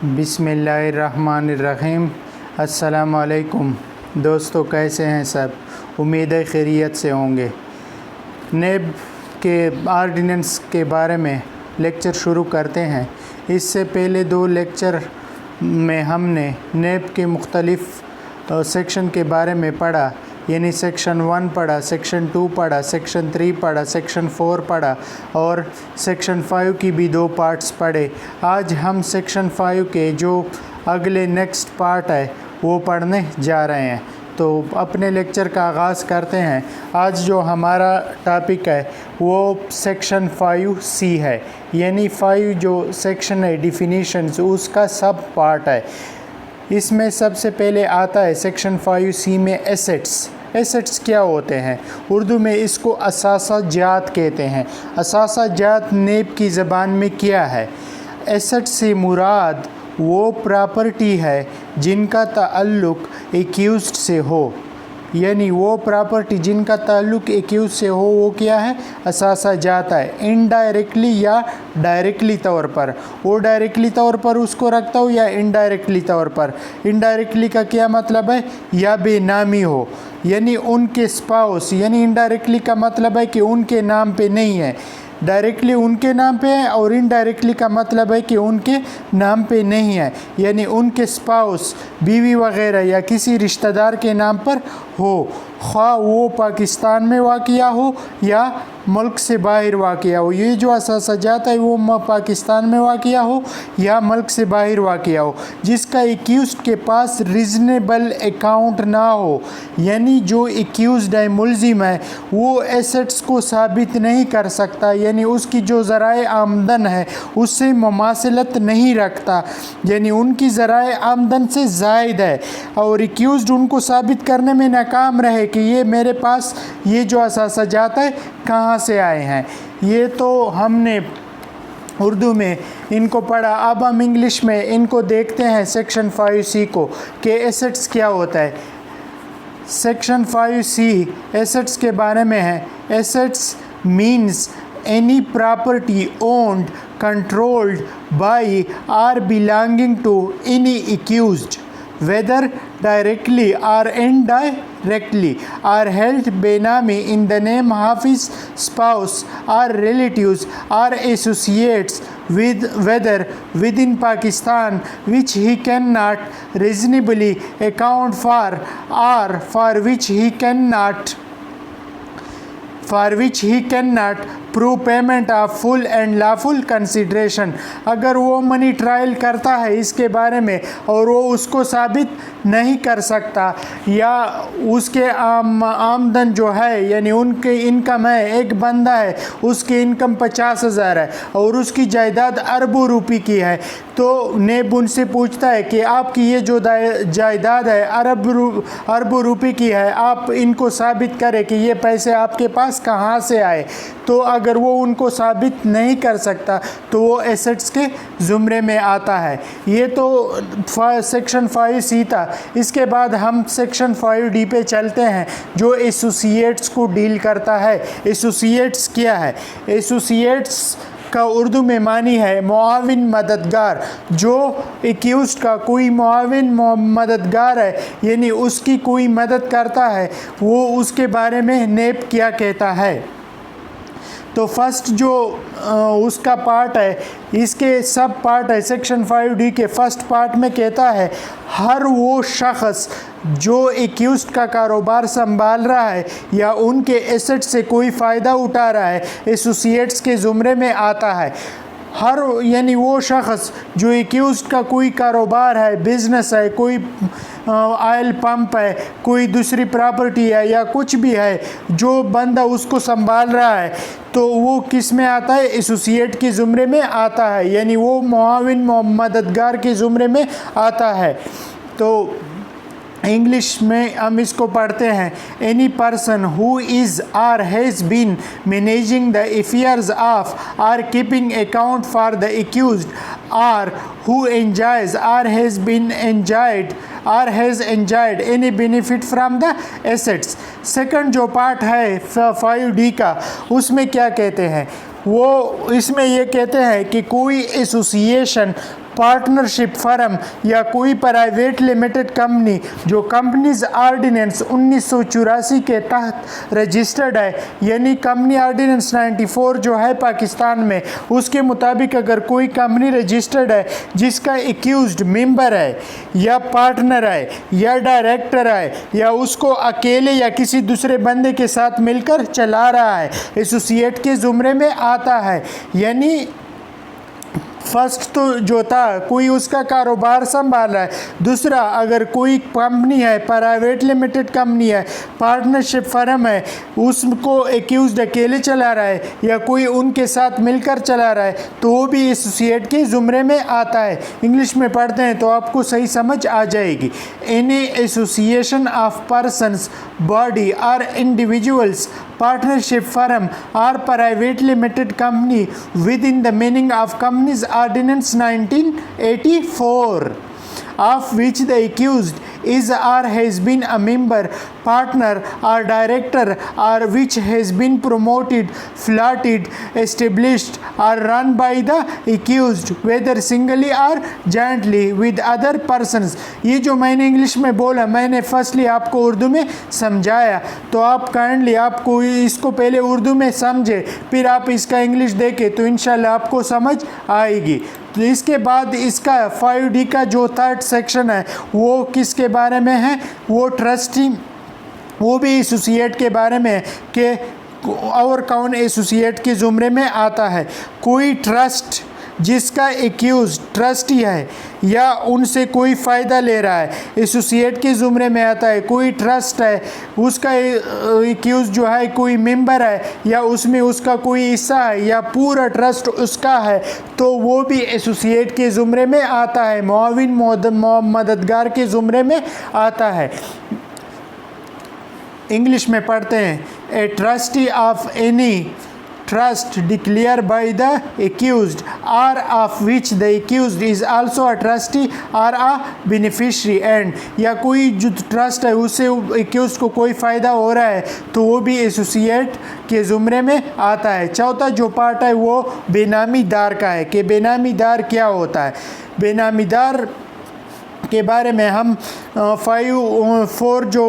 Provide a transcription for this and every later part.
बिस्मिल्लाहिर्रहमानिर्रहीम। अस्सलाम वालेकुम दोस्तों, कैसे हैं सब? उम्मीद है खैरियत से होंगे। नेब के आर्डिनेंस के बारे में लेक्चर शुरू करते हैं। इससे पहले दो लेक्चर में हमने नेब के मुख्तलिफ़ सेक्शन के बारे में पढ़ा, यानी सेक्शन 1 पढ़ा, सेक्शन 2 पढ़ा, सेक्शन 3 पढ़ा, सेक्शन 4 पढ़ा और सेक्शन 5 की भी 2 पार्ट्स पढ़े। आज हम सेक्शन 5 के जो अगले नेक्स्ट पार्ट है वो पढ़ने जा रहे हैं। तो अपने लेक्चर का आगाज़ करते हैं। आज जो हमारा टॉपिक है वो सेक्शन 5C है, यानी 5 जो सेक्शन है डिफिनीशंस, उसका सब पार्ट है। इसमें सबसे पहले आता है सेक्शन 5C में एसेट्स। एसेट्स क्या होते हैं? उर्दू में इसको असासा-जात कहते हैं। असासा-जात नेब की ज़बान में क्या है? एसेट से मुराद वो प्रॉपर्टी है जिनका ताल्लुक़ एक्यूज़्ड से हो, यानी वो प्रॉपर्टी जिनका ताल्लुक़ एक्यूज़ से हो वो क्या है? असासा जाता है। इनडायरेक्टली या डायरेक्टली तौर पर, वो डायरेक्टली तौर पर उसको रखता हो या इनडायरेक्टली तौर पर। इनडायरेक्टली का क्या मतलब है? या बेनामी हो, यानी उनके स्पाउस, यानी इनडायरेक्टली का मतलब है कि उनके नाम पे नहीं है। डायरेक्टली उनके नाम पे है और इनडायरेक्टली का मतलब है कि उनके नाम पे नहीं है, यानी उनके स्पाउस, बीवी वगैरह या किसी रिश्तेदार के नाम पर हो, ख़्वाह वो पाकिस्तान में वाक़िया हो या मुल्क से बाहर वाक़िया हो। ये जो असासा जाता है वो पाकिस्तान में वाक़िया हो या मुल्क से बाहर वाक़िया हो, जिसका एक्यूज़्ड के पास रीज़नेबल अकाउंट ना हो, यानी जो एक्यूज़्ड है, मुल्ज़िम है, वो एसेट्स को साबित नहीं कर सकता, यानी उसकी जो ज़राए आमदन है उससे मुमासिलत नहीं रखता, यानी उनकी ज़राए आमदन से ज़ायद है और एक्यूज़्ड उनको साबित करने में नाकाम रहे कि ये मेरे पास ये जो असासा जाता है कहाँ से आए हैं। ये तो हमने उर्दू में इनको पढ़ा। अब हम इंग्लिश में इनको देखते हैं सेक्शन 5C को कि एसेट्स क्या होता है। सेक्शन 5C एसेट्स के बारे में है। Assets means any property owned, controlled by or belonging to any accused, whether directly or indirectly, are held benami in the name of his spouse or relatives or associates, with whether within Pakistan, which he cannot reasonably account for or for which he cannot prove payment of full and lawful consideration। अगर वो money trial करता है इसके बारे में और वो उसको साबित नहीं कर सकता, या उसके आमदन जो है, यानी उनके इनकम है, एक बंदा है उसकी इनकम 50,000 है और उसकी जायदाद अरबों रुपए की है, तो नेब उनसे पूछता है कि आपकी ये जो जायदाद है अरबों रुपए की है, आप इनको साबित करें कि ये पैसे आपके पास कहाँ से आए। तो अगर वो उनको साबित नहीं कर सकता तो वो एसेट्स के ज़ुमरे में आता है। ये तो सेक्शन 5C था। इसके बाद हम सेक्शन 5D पे चलते हैं जो एसोसिएट्स को डील करता है। एसोसिएट्स क्या है? एसोसिएट्स का उर्दू में मानी है मुआविन मददगार। जो एक्यूज़्ड का कोई मुआविन मददगार है, यानी उसकी कोई मदद करता है, वो उसके बारे में नेब क्या कहता है। तो फर्स्ट जो उसका पार्ट है, इसके सब पार्ट है। सेक्शन 5D के फर्स्ट पार्ट में कहता है हर वो शख्स जो एक्यूज़्ड का कारोबार संभाल रहा है या उनके एसेट से कोई फ़ायदा उठा रहा है, एसोसिएट्स के ज़ुमरे में आता है। हर, यानी वो शख्स जो एक्यूज़्ड का कोई कारोबार है, बिज़नेस है, कोई ऑयल पंप है, कोई दूसरी प्रॉपर्टी है या कुछ भी है, जो बंदा उसको संभाल रहा है, तो वो किस में आता है? एसोसिएट के ज़ुमरे में आता है, यानी वो मुआविन मददगार के ज़ुमरे में आता है। तो इंग्लिश में हम इसको पढ़ते हैं, any person who is or has been managing the affairs of or keeping account for the accused or who enjoys or has been enjoyed or has enjoyed any benefit from the assets। Second जो part है 5D का, उसमें क्या कहते हैं? वो इसमें ये कहते हैं कि कोई एसोसिएशन पार्टनरशिप फर्म या कोई प्राइवेट लिमिटेड कंपनी जो कंपनीज आर्डिनेंस 1984 के तहत रजिस्टर्ड है, यानी कंपनी आर्डिनेंस 94 जो है पाकिस्तान में, उसके मुताबिक अगर कोई कंपनी रजिस्टर्ड है जिसका एक्यूज्ड मेंबर है या पार्टनर है या डायरेक्टर है या उसको अकेले या किसी दूसरे बंदे के साथ मिलकर चला रहा है, एसोसिएट के ज़ुमरे में आता है। यानी फर्स्ट तो जो था कोई उसका कारोबार संभाल रहा है, दूसरा अगर कोई कंपनी है, प्राइवेट लिमिटेड कंपनी है, पार्टनरशिप फर्म है, उसको एक्यूज्ड अकेले चला रहा है या कोई उनके साथ मिलकर चला रहा है, तो वो भी एसोसिएट के ज़ुमरे में आता है। इंग्लिश में पढ़ते हैं तो आपको सही समझ आ जाएगी। Any association of persons, body और individuals, partnership firm or private limited company within the meaning of Companies Ordinance 1984 of which the accused is or has been a member, partner or director, or which has been promoted, flatted, established or run by the accused whether singly or jointly with other persons। ये जो मैंने English में बोला, मैंने firstly आपको उर्दू में समझाया, तो आप काइंडली आपको इसको पहले उर्दू में समझे, फिर आप इसका इंग्लिश देखें तो इंशाल्लाह आपको समझ आएगी। तो इसके बाद इसका 5D का जो थर्ड सेक्शन है वो किसके बारे में है, वो ट्रस्टी, वो भी एसोसिएट के बारे में है कि और कौन एसोसिएट के ज़ुमरे में आता है। कोई ट्रस्ट जिसका एक्यूज ट्रस्टी है या उनसे कोई फ़ायदा ले रहा है, एसोसिएट के ज़ुमरे में आता है। कोई ट्रस्ट है, उसका एक्यूज जो है कोई मेंबर है या उसमें उसका कोई हिस्सा है या पूरा ट्रस्ट उसका है, तो वो भी एसोसिएट के ज़ुमरे में आता है, मुआविन मददगार के ज़ुमरे में आता है। इंग्लिश में पढ़ते हैं, a trustee of any trust declared by the accused or of which the accused is also a trustee or a beneficiary and, या कोई जो ट्रस्ट है उससे accused को कोई फ़ायदा हो रहा है तो वो भी एसोसिएट के ज़ुमरे में आता है। चौथा जो पार्ट है वो बेनामीदार का है कि बेनामीदार क्या होता है। बेनामीदार के बारे में हम 4 जो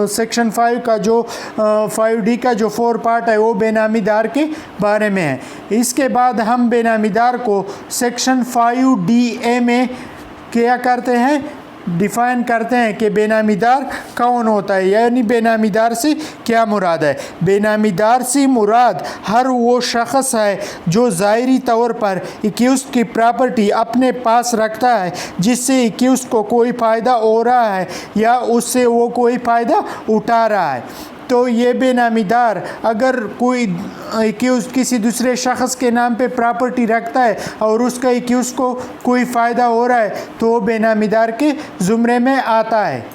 सेक्शन 5 का जो 5D का जो 4 पार्ट है वो बेनामीदार के बारे में है। इसके बाद हम बेनामीदार को सेक्शन 5DA में क्या करते हैं, डिफ़ाइन करते हैं कि बेनामीदार कौन होता है, यानी बेनामीदार से क्या मुराद है। बेनामीदार से मुराद हर वो शख्स है जो ज़ाहिरी तौर पर एक्यूज़्ड की प्रॉपर्टी अपने पास रखता है जिससे एक्यूज़्ड को कोई फ़ायदा हो रहा है या उससे वो कोई फ़ायदा उठा रहा है। तो ये बेनामीदार अगर कोई एक्यूज़ किसी दूसरे शख्स के नाम पे प्रॉपर्टी रखता है और उसका एक्यूज़ को कोई फ़ायदा हो रहा है तो वो बेनामीदार के ज़ुमरे में आता है।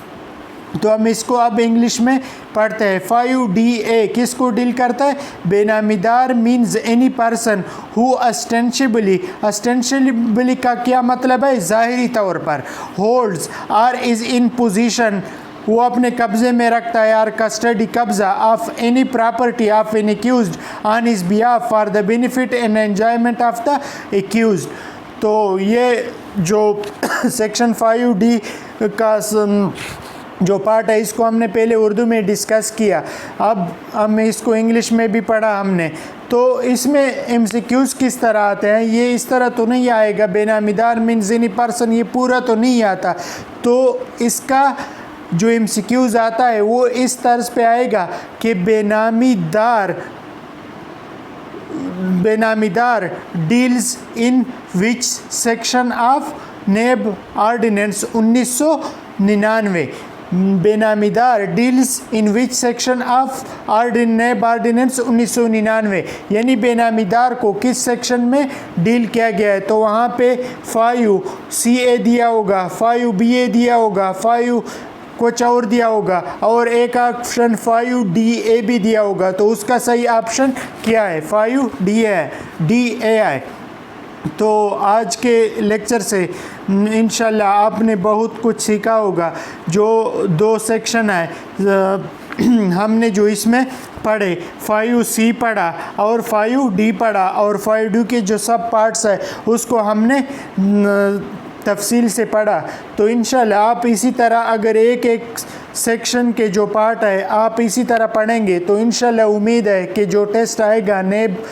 तो हम इसको अब इंग्लिश में पढ़ते हैं। 5DA किसको डील करता है, बेनामीदार means any person who ostensibly का क्या मतलब है, ज़ाहिरी तौर पर, holds or is in position, वो अपने कब्ज़े में रखता है, यार कस्टडी कब्ज़ा of any property of an accused on his behalf for the benefit and enjoyment of the accused. तो ये जो सेक्शन 5D का जो पार्ट है इसको हमने पहले उर्दू में डिस्कस किया, अब हम इसको इंग्लिश में भी पढ़ा हमने। तो इसमें MCQs किस तरह आते हैं, ये इस तरह तो नहीं आएगा, बेनामीदार मीन्स एनी पर्सन, ये पूरा तो नहीं आता। तो इसका जो MCQs आता है वो इस तर्ज पे आएगा कि benamidar deals in which section of NAB ordinance 1999, benamidar deals in which section of NAB ordinance 1999, यानी बेनामीदार को किस सेक्शन में डील किया गया है। तो वहाँ पे 5CA दिया होगा, 5BA दिया होगा, 5 कुछ और दिया होगा और एक ऑप्शन 5DA भी दिया होगा। तो उसका सही ऑप्शन क्या है, 5DA है। तो आज के लेक्चर से इंशाल्लाह आपने बहुत कुछ सीखा होगा। जो 2 सेक्शन है हमने जो इसमें पढ़े 5C पढ़ा और 5D पढ़ा और 5D के जो सब पार्ट्स है उसको हमने तफसील से पढ़ा। तो इंशाल्लाह आप इसी तरह अगर एक एक सेक्शन के जो पार्ट है आप इसी तरह पढ़ेंगे तो इंशाल्लाह उम्मीद है कि जो टेस्ट आएगा नेब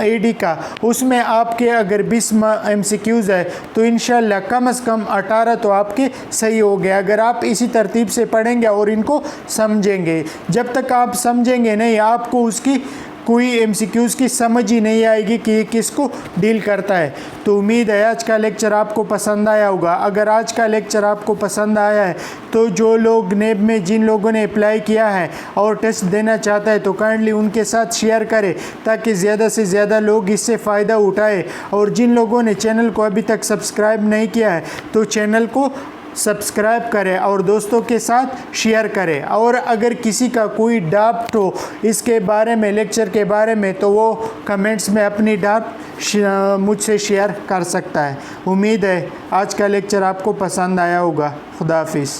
एडी का उसमें आपके अगर 20 MCQs है तो इंशाल्लाह कम से कम 18 तो आपके सही हो गए अगर आप इसी तरतीब से पढ़ेंगे और इनको समझेंगे। जब तक आप समझेंगे नहीं आपको उसकी कोई MCQs की समझ ही नहीं आएगी कि ये किसको डील करता है। तो उम्मीद है आज का लेक्चर आपको पसंद आया होगा। अगर आज का लेक्चर आपको पसंद आया है तो जो लोग नेब में जिन लोगों ने अप्लाई किया है और टेस्ट देना चाहता है तो काइंडली उनके साथ शेयर करें ताकि ज़्यादा से ज़्यादा लोग इससे फ़ायदा उठाए। और जिन लोगों ने चैनल को अभी तक सब्सक्राइब नहीं किया है तो चैनल को सब्सक्राइब करें और दोस्तों के साथ शेयर करें। और अगर किसी का कोई डाउट हो इसके बारे में लेक्चर के बारे में तो वो कमेंट्स में अपनी डाउट मुझसे शेयर कर सकता है। उम्मीद है आज का लेक्चर आपको पसंद आया होगा। खुदा हाफिज़।